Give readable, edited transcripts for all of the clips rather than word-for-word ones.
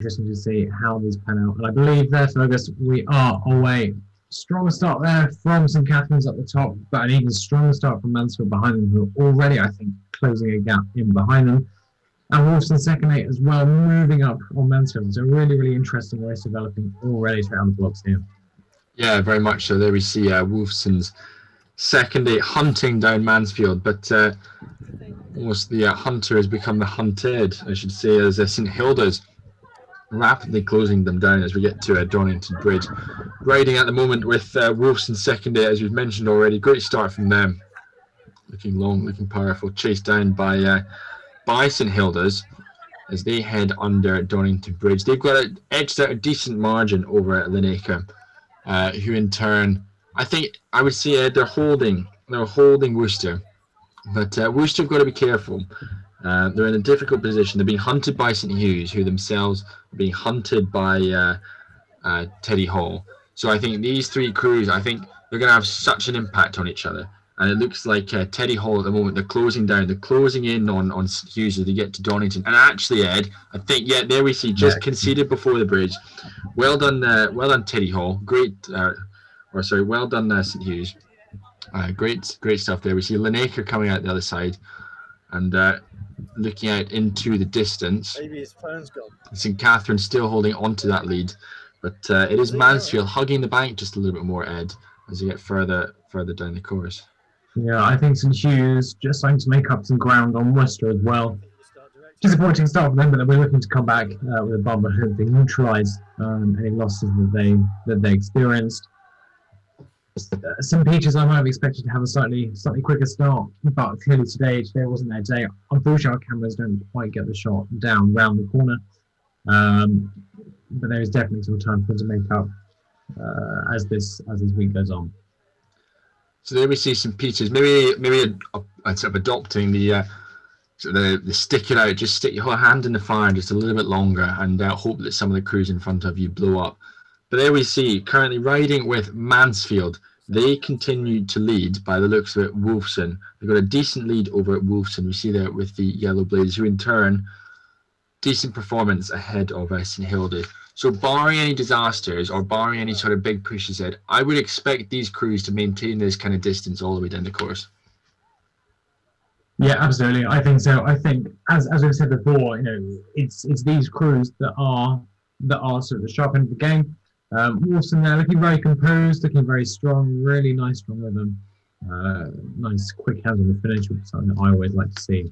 interesting to see how these pan out. And I believe there, Fergus, we are away. Stronger start there from St Catherine's at the top, but an even stronger start from Mansfield behind them, who are already, I think, closing a gap in behind them. And Wolfson second eight as well, moving up on Mansfield. So really, really interesting race developing already to the blocks here. Yeah, very much so. There we see Wolfson's second eight hunting down Mansfield, but almost the hunter has become the hunted, I should say, as St Hilda's rapidly closing them down as we get to Donington Bridge. Riding at the moment with Wolfson second eight, as we've mentioned already. Great start from them. Looking long, looking powerful. Chased down by St Hilda's as they head under Donington Bridge. They've got edged out a decent margin over at Linacre, who in turn, I think I would say they're holding Worcester, but Worcester have got to be careful. They're in a difficult position. They're being hunted by St Hugh's, who themselves are being hunted by Teddy Hall. So I think these three crews, I think they're going to have such an impact on each other. And it looks like Teddy Hall at the moment, they're closing in on St Hugh's as they get to Donington. And actually, Ed, I think, yeah, there we see, just conceded before the bridge. Well done, Teddy Hall. Well done, St Hugh's. Great stuff there. We see Linacre coming out the other side and looking out into the distance. Maybe his phone's gone. St Catherine still holding on to that lead, but it is Mansfield hugging the bank just a little bit more, Ed, as you get further down the course. Yeah, I think St Hugh's just starting to make up some ground on Worcester as well. Disappointing start for them, but we're looking to come back with a bumper. Hope they neutralise any losses that they experienced. St Peter's, I might have expected to have a slightly quicker start, but clearly today wasn't their day. Unfortunately, our cameras don't quite get the shot down round the corner, but there is definitely some time for them to make up as this week goes on. So there we see St Peter's, maybe sort of adopting the stick it out, just stick your hand in the fire just a little bit longer and hope that some of the crews in front of you blow up. But there we see, currently riding with Mansfield. They continue to lead by the looks of it, Wolfson. They've got a decent lead over at Wolfson. We see there with the Yellow Blades, who in turn, decent performance ahead of St Hilda. So barring any disasters or barring any sort of big pushes ahead, I would expect these crews to maintain this kind of distance all the way down the course. Yeah, absolutely. I think so. I think, as we've said before, it's these crews that are sort of the sharp end of the game. Wolfson there looking very composed, looking very strong, really nice strong rhythm. Nice quick hands on the finish, which is something that I always like to see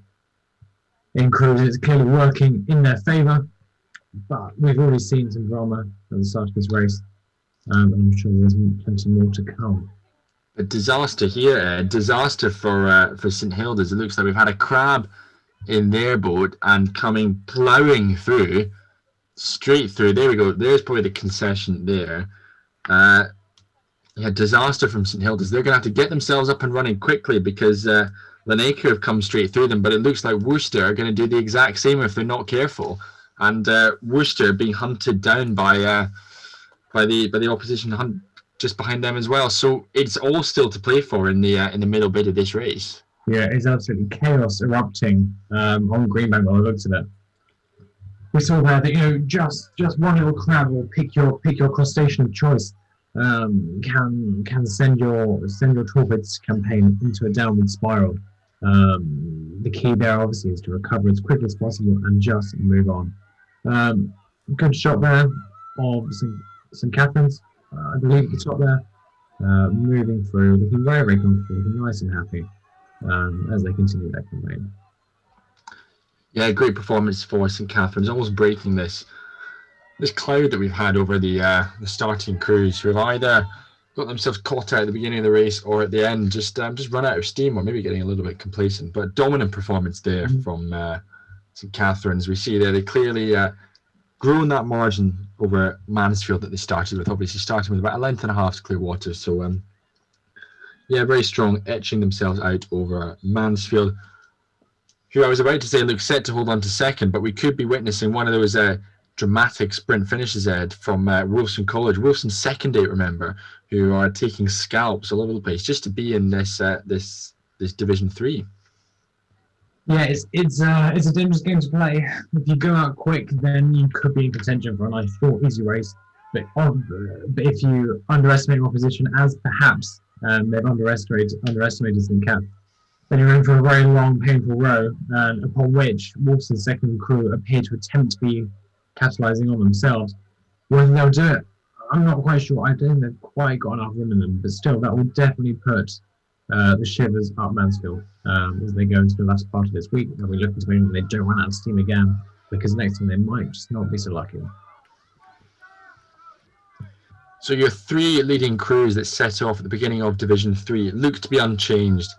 in crews. It's clearly working in their favour, but we've already seen some drama at the start of this race, and I'm sure there's plenty more to come. A disaster here, disaster for St Hilda's. It looks like we've had a crab in their boat and coming ploughing through. Straight through. There we go. There's probably the concession there. Disaster from St Hilda's. They're going to have to get themselves up and running quickly because Linacre have come straight through them. But it looks like Worcester are going to do the exact same if they're not careful. And Worcester being hunted down by the opposition hunt just behind them as well. So it's all still to play for in the middle bit of this race. Yeah, it's absolutely chaos erupting on Greenbank by the looks of it. We saw there that just one little crab will pick your crustacean of choice can send your torpids campaign into a downward spiral. The key there obviously is to recover as quickly as possible and just move on. Good shot there of St Catherine's, I believe at the top there, moving through, looking very, very comfortable, looking nice and happy as they continue their campaign. Yeah, great performance for St Catherine's, almost breaking this cloud that we've had over the starting crews, who have either got themselves caught out at the beginning of the race or at the end just run out of steam or maybe getting a little bit complacent. But dominant performance there from St Catherine's. We see there they clearly grown that margin over Mansfield that they started with, obviously starting with about a length and a half to Clearwater. So very strong, etching themselves out over Mansfield, who I was about to say looks set to hold on to second, but we could be witnessing one of those dramatic sprint finishes, Ed, from Wolfson College. Wolfson's second eight, remember, who are taking scalps all over the place just to be in this Division 3. Yeah, it's a dangerous game to play. If you go out quick, then you could be in contention for a nice short, easy race. But if you underestimate your opposition, as perhaps they've underestimated St. Cat, then you're in for a very long, painful row, and upon which Wolfson's second crew appear to attempt to be capitalising on themselves. Whether they'll do it, I'm not quite sure. I don't think they've quite got enough room in them, but still, that will definitely put the shivers up Mansfield as they go into the last part of this week. They'll be looking to make sure they don't run out of steam again, because next time they might just not be so lucky. So your three leading crews that set off at the beginning of Division 3 look to be unchanged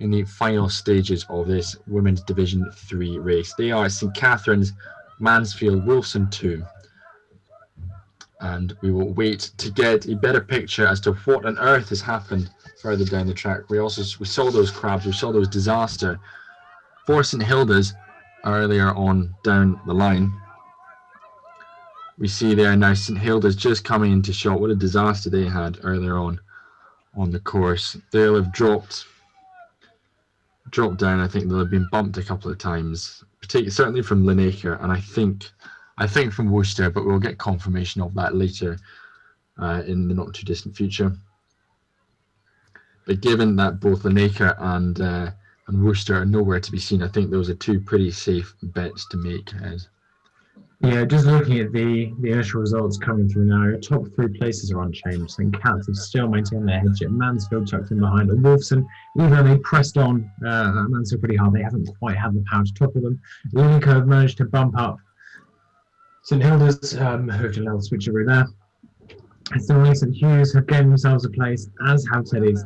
in the final stages of this Women's Division 3 race. They are St. Catherine's, Mansfield, Wolfson 2. And we will wait to get a better picture as to what on earth has happened further down the track. We saw those crabs, we saw those disaster for St. Hilda's earlier on down the line. We see there now St. Hilda's just coming into shot. What a disaster they had earlier on the course. They'll have dropped down. I think they'll have been bumped a couple of times, certainly from Linacre, and I think from Worcester, but we'll get confirmation of that later in the not too distant future. But given that both Linacre and Worcester are nowhere to be seen, I think those are two pretty safe bets to make. Yeah, just looking at the initial results coming through now, top three places are unchanged. St. Cats have still maintained their headship. Mansfield tucked in behind. And Wolfson, even though they pressed on Mansfield pretty hard, they haven't quite had the power to topple them. Lincoln have managed to bump up St. Hilda's, hooked a little switcheroo there. Similarly, St. Hughes have gained themselves a place, as have Teddy's,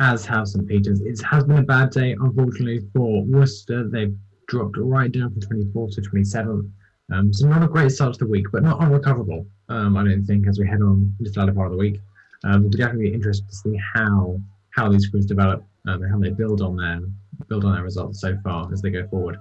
as have St. Peter's. It has been a bad day, unfortunately, for Worcester. They've dropped right down from 24th to 27th. So not a great start to the week, but not unrecoverable, I don't think, as we head on into the latter part of the week. We'll be definitely interested to see how these crews develop and how they build on their results so far as they go forward.